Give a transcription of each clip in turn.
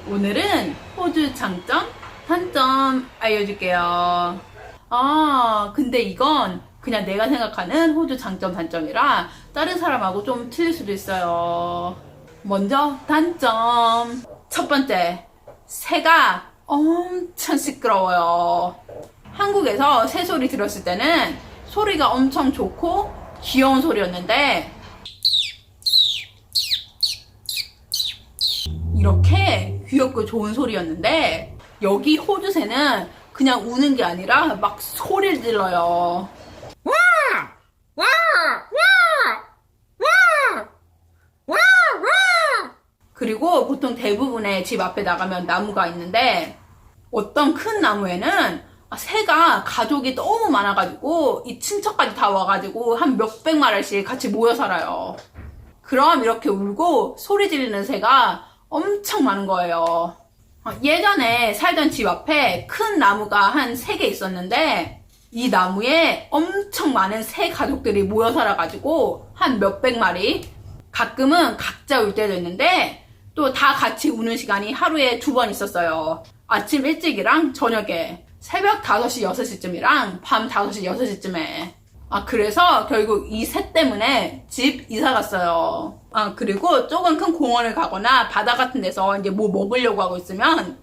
오늘은 호주 장점, 단점 알려줄게요. 근데 이건 그냥 내가 생각하는 호주 장점, 단점이라 다른 사람하고 좀 틀릴 수도 있어요. 먼저 단점. 첫 번째, 새가 엄청 시끄러워요. 한국에서 새 소리 들었을 때는 소리가 엄청 좋고 귀여운 소리였는데 이렇게 귀엽고 좋은 소리였는데 여기 호주 새는 그냥 우는 게 아니라 막 소리를 질러요. 와! 와! 와! 와! 와! 와! 그리고 보통 대부분의 집 앞에 나가면 나무가 있는데 어떤 큰 나무에는 새가 가족이 너무 많아가지고 이 친척까지 다 와가지고 한 몇백 마리씩 같이 모여 살아요. 그럼 이렇게 울고 소리 지르는 새가 엄청 많은 거예요. 예전에 살던 집 앞에 큰 나무가 한 3개 있었는데 이 나무에 엄청 많은 새 가족들이 모여 살아가지고 한 몇백 마리, 가끔은 각자 울 때도 있는데 또 다 같이 우는 시간이 하루에 2번 있었어요. 아침 일찍이랑 저녁에 새벽 5시, 6시쯤이랑 밤 5시, 6시쯤에. 그래서 결국 이 새 때문에 집 이사 갔어요. 그리고 조금 큰 공원을 가거나 바다 같은 데서 이제 뭐 먹으려고 하고 있으면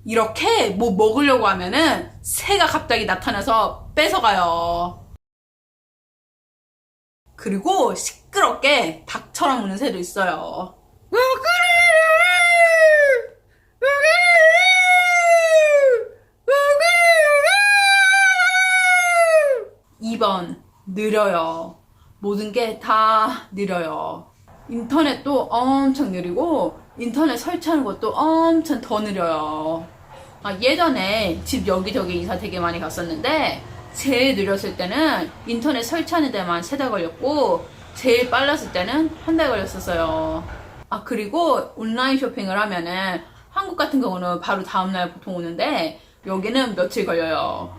이렇게 뭐 먹으려고 하면은 새가 갑자기 나타나서 뺏어가요. 그리고 시끄럽게 닭처럼 우는 새도 있어요. 2번, 느려요. 모든 게 다 느려요. 인터넷도 엄청 느리고 인터넷 설치하는 것도 엄청 더 느려요. 예전에 집 여기저기 이사 되게 많이 갔었는데 제일 느렸을 때는 인터넷 설치하는 데만 3달 걸렸고 제일 빨랐을 때는 1달 걸렸었어요. 그리고 온라인 쇼핑을 하면은 한국 같은 경우는 바로 다음날 보통 오는데 여기는 며칠 걸려요.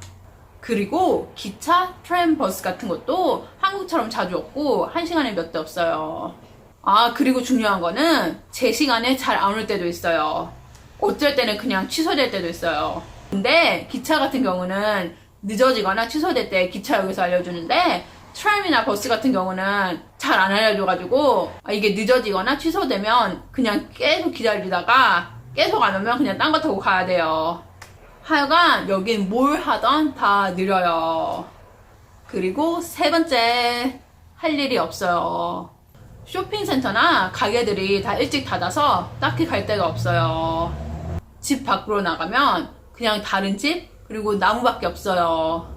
그리고 기차, 트램, 버스 같은 것도 한국처럼 자주 없고 1시간에 몇 대 없어요. 그리고 중요한 거는 제 시간에 잘 안 올 때도 있어요. 어쩔 때는 그냥 취소될 때도 있어요. 근데 기차 같은 경우는 늦어지거나 취소될 때 기차역에서 알려주는데 트램이나 버스 같은 경우는 잘 안 알려줘가지고 이게 늦어지거나 취소되면 그냥 계속 기다리다가 계속 안 오면 그냥 딴 거 타고 가야 돼요. 하여간 여긴 뭘 하던 다 느려요. 그리고 3번째, 할 일이 없어요. 쇼핑센터나 가게들이 다 일찍 닫아서 딱히 갈 데가 없어요. 집 밖으로 나가면 그냥 다른 집 그리고 나무밖에 없어요.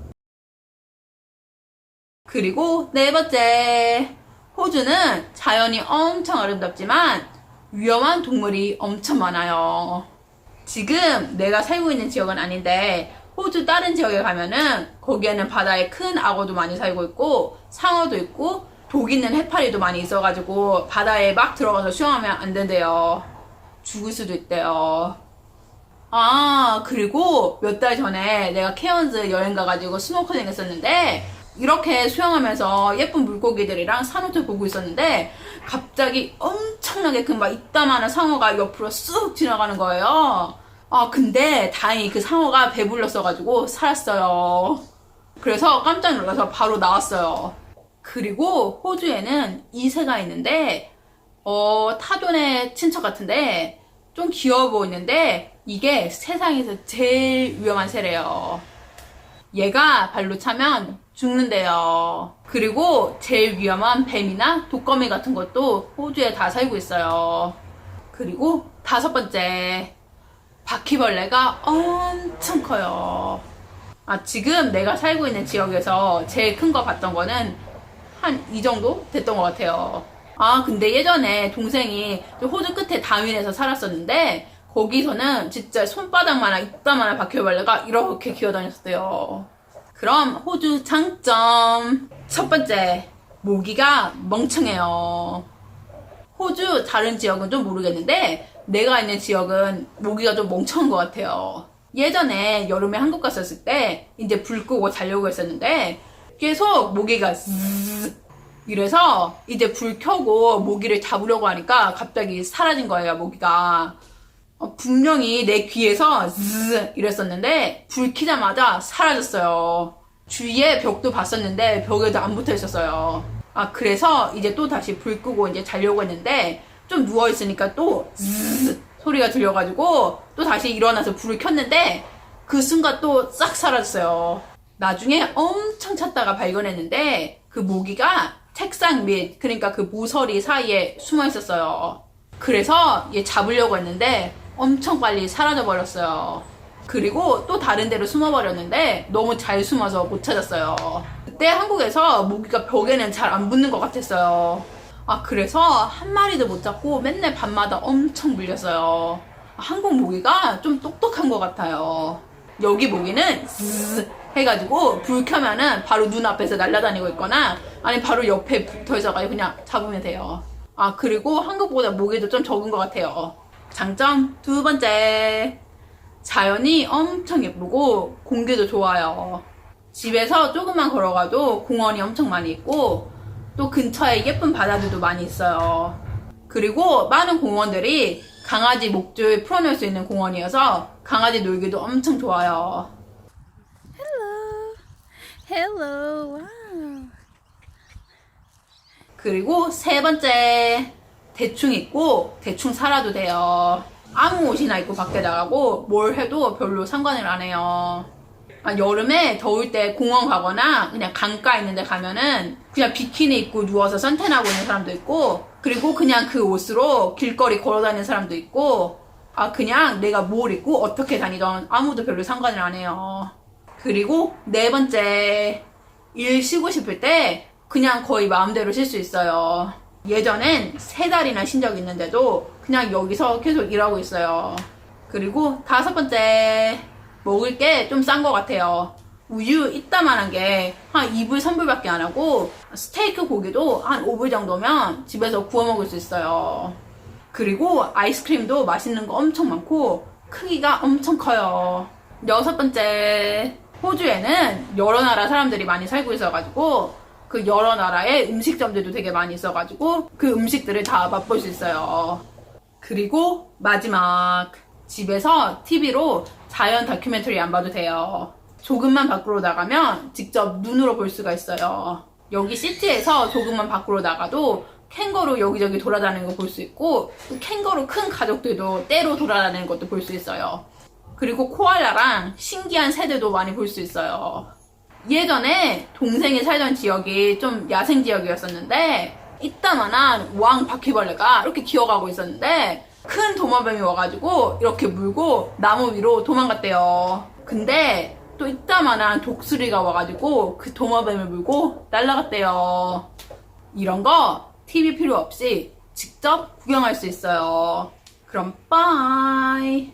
그리고 4번째, 호주는 자연이 엄청 아름답지만 위험한 동물이 엄청 많아요. 지금 내가 살고 있는 지역은 아닌데 호주 다른 지역에 가면은 거기에는 바다에 큰 악어도 많이 살고 있고 상어도 있고 독 있는 해파리도 많이 있어가지고 바다에 막 들어가서 수영하면 안 된대요. 죽을 수도 있대요. 그리고 몇 달 전에 내가 케언즈 여행 가가지고 스노클링 했었는데 이렇게 수영하면서 예쁜 물고기들이랑 산호초 보고 있었는데 갑자기 엄청나게 큰 막 이따만한 상어가 옆으로 쑥 지나가는 거예요. 근데 다행히 그 상어가 배불렀어가지고 살았어요. 그래서 깜짝 놀라서 바로 나왔어요. 그리고 호주에는 이 새가 있는데 타존의 친척 같은데 좀 귀여워 보이는데 이게 세상에서 제일 위험한 새래요. 얘가 발로 차면 죽는데요. 그리고 제일 위험한 뱀이나 독거미 같은 것도 호주에 다 살고 있어요. 그리고 5번째, 바퀴벌레가 엄청 커요. 지금 내가 살고 있는 지역에서 제일 큰 거 봤던 거는 한 이 정도 됐던 것 같아요. 근데 예전에 동생이 호주 끝에 다윈에서 살았었는데 거기서는 진짜 손바닥만한 이따만한 바퀴벌레가 이렇게 기어다녔어요. 그럼 호주 장점. 첫 번째, 모기가 멍청해요. 호주 다른 지역은 좀 모르겠는데 내가 있는 지역은 모기가 좀 멍청한 것 같아요. 예전에 여름에 한국 갔었을 때 이제 불 끄고 자려고 했었는데 계속 모기가 zzz 이래서 이제 불 켜고 모기를 잡으려고 하니까 갑자기 사라진 거예요, 모기가. 분명히 내 귀에서 zzz 이랬었는데 불 켜자마자 사라졌어요. 주위에 벽도 봤었는데 벽에도 안 붙어 있었어요. 그래서 이제 또 다시 불 끄고 이제 자려고 했는데 좀 누워있으니까 또 zzz 소리가 들려가지고 또 다시 일어나서 불을 켰는데 그 순간 또 싹 사라졌어요. 나중에 엄청 찾다가 발견했는데 그 모기가 책상 밑, 그러니까 그 모서리 사이에 숨어 있었어요. 그래서 얘 잡으려고 했는데 엄청 빨리 사라져 버렸어요. 그리고 또 다른 데로 숨어버렸는데 너무 잘 숨어서 못 찾았어요. 그때 한국에서 모기가 벽에는 잘 안 붙는 것 같았어요. 그래서 한 마리도 못 잡고 맨날 밤마다 엄청 물렸어요. 한국 모기가 좀 똑똑한 것 같아요. 여기 모기는 zzz 해가지고 불 켜면은 바로 눈앞에서 날아다니고 있거나 아니면 바로 옆에 붙어 있어가지고 그냥 잡으면 돼요. 그리고 한국보다 모기도 좀 적은 것 같아요. 장점 두 번째, 자연이 엄청 예쁘고 공기도 좋아요. 집에서 조금만 걸어가도 공원이 엄청 많이 있고 또 근처에 예쁜 바다들도 많이 있어요. 그리고 많은 공원들이 강아지 목줄 풀어놓을 수 있는 공원이어서 강아지 놀기도 엄청 좋아요. Hello. Wow. 그리고 세 번째, 대충 입고 대충 살아도 돼요. 아무 옷이나 입고 밖에 나가고 뭘 해도 별로 상관을 안 해요. 여름에 더울 때 공원 가거나 그냥 강가 있는 데 가면은 그냥 비키니 입고 누워서 선탠하고 있는 사람도 있고, 그리고 그냥 그 옷으로 길거리 걸어 다니는 사람도 있고, 그냥 내가 뭘 입고 어떻게 다니던 아무도 별로 상관을 안 해요. 그리고 네 번째, 일 쉬고 싶을 때 그냥 거의 마음대로 쉴 수 있어요. 예전엔 3달이나 쉰 적 있는데도 그냥 여기서 계속 일하고 있어요. 그리고 다섯 번째, 먹을 게 좀 싼 것 같아요. 우유 이따만한 게 한 2불, 3불밖에 안 하고 스테이크 고기도 한 5불 정도면 집에서 구워 먹을 수 있어요. 그리고 아이스크림도 맛있는 거 엄청 많고 크기가 엄청 커요. 여섯 번째, 호주에는 여러 나라 사람들이 많이 살고 있어가지고 그 여러 나라의 음식점들도 되게 많이 있어가지고 그 음식들을 다 맛볼 수 있어요. 그리고 마지막, 집에서 TV로 자연 다큐멘터리 안 봐도 돼요. 조금만 밖으로 나가면 직접 눈으로 볼 수가 있어요. 여기 시티에서 조금만 밖으로 나가도 캥거루 여기저기 돌아다니는 거 볼 수 있고, 그 캥거루 큰 가족들도 떼로 돌아다니는 것도 볼 수 있어요. 그리고 코알라랑 신기한 새들도 많이 볼 수 있어요. 예전에 동생이 살던 지역이 좀 야생 지역이었었는데 이따만한 왕 바퀴벌레가 이렇게 기어가고 있었는데 큰 도마뱀이 와가지고 이렇게 물고 나무 위로 도망갔대요. 근데 또 이따만한 독수리가 와가지고 그 도마뱀을 물고 날아갔대요. 이런 거 TV 필요 없이 직접 구경할 수 있어요. 그럼 빠이.